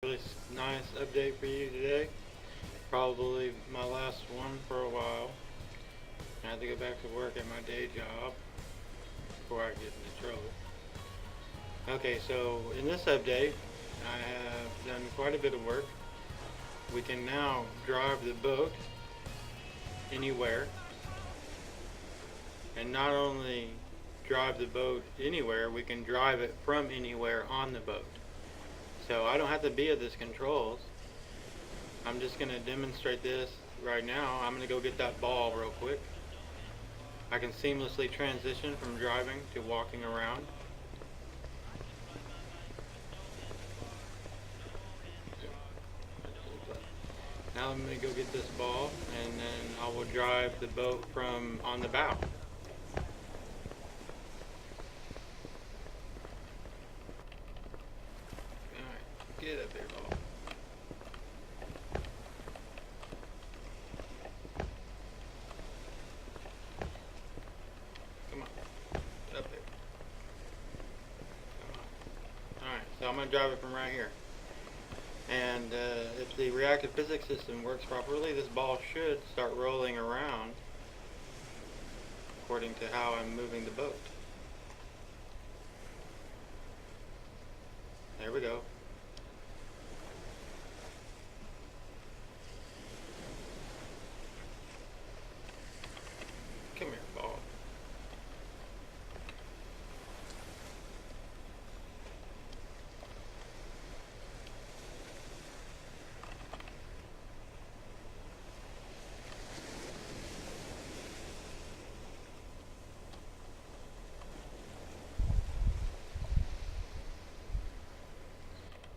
Really nice update for you today. Probably my last one for a while. I have to go back to work at my day job before I get into trouble. Okay, so in this update, I have done quite a bit of work. We can now drive the boat anywhere, and not only drive the boat anywhere, we can drive it from anywhere on the boat. So I don't have to be at this controls. I'm just going to demonstrate this right now. I'm going to go get that ball real quick. I can seamlessly transition from driving to walking around. Now I'm going to go get this ball, and then I will drive the boat from on the bow. Alright, get up there, ball. Come on, get up there. Come on. Alright, so I'm going to drive it from right here. And if the reactive physics system works properly, this ball should start rolling around according to how I'm moving the boat. There we go. Come here, ball.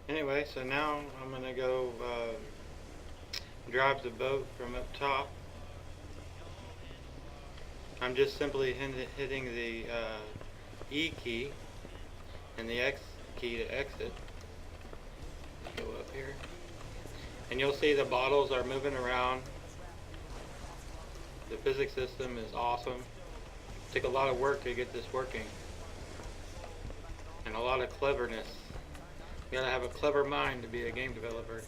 Anyway, so now I'm going to go drive the boat from up top. I'm just simply hitting the E key and the X key to exit. Go up here. And you'll see the bottles are moving around. The physics system is awesome. It took a lot of work to get this working. And a lot of cleverness. You gotta have a clever mind to be a game developer.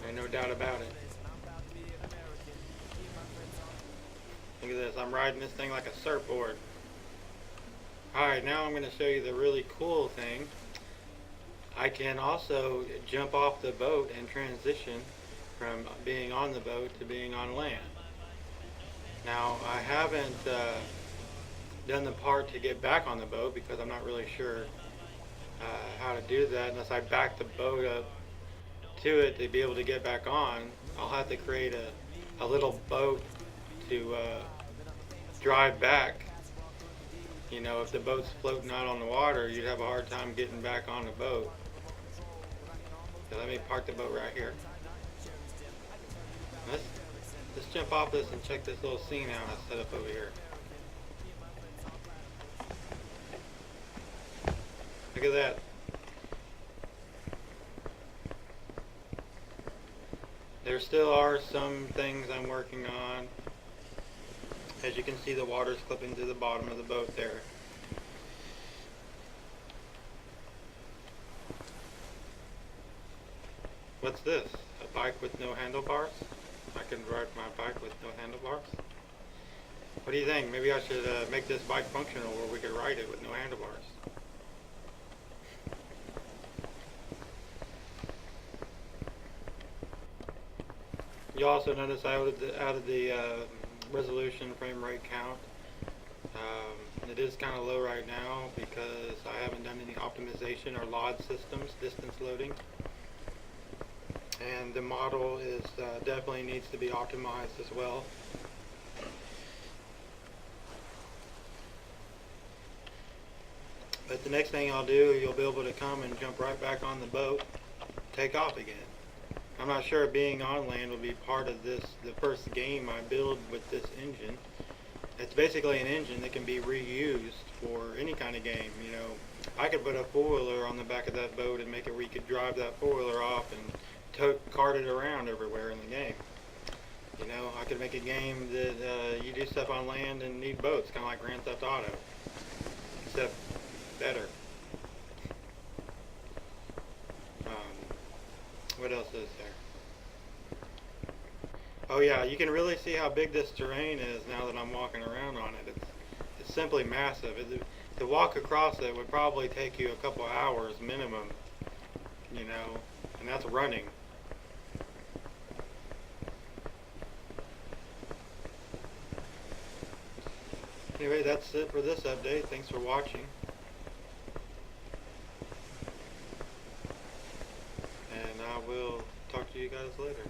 There's no doubt about it. Look at this, I'm riding this thing like a surfboard. Alright, now I'm going to show you the really cool thing. I can also jump off the boat and transition from being on the boat to being on land. Now, I haven't done the part to get back on the boat because I'm not really sure how to do that unless I back the boat up to it to be able to get back on. I'll have to create a little boat to drive back. You know, if the boat's floating out on the water, you'd have a hard time getting back on the boat. So let me park the boat right here. Let's jump off this and check this little scene out I set up over here. Look at that. There still are some things I'm working on. As you can see, the water's clipping to the bottom of the boat there. What's this? A bike with no handlebars? I can ride my bike with no handlebars? What do you think? Maybe I should make this bike functional where we could ride it with no handlebars. You also notice I added the resolution frame rate count. It is kind of low right now because I haven't done any optimization or LOD systems, distance loading. And the model is definitely needs to be optimized as well. But the next thing I'll do, you'll be able to come and jump right back on the boat, take off again. I'm not sure being on land will be part of this, the first game I build with this engine. It's basically an engine that can be reused for any kind of game. You know, I could put a four-wheeler on the back of that boat and make it where you could drive that four-wheeler off and cart it around everywhere in the game. You know, I could make a game that you do stuff on land and need boats, kind of like Grand Theft Auto, except better. What else is there? Oh yeah, you can really see how big this terrain is now that I'm walking around on it. It's simply massive. To walk across it would probably take you a couple hours minimum, you know, and that's running. Anyway, that's it for this update. Thanks for watching, and I will talk to you guys later.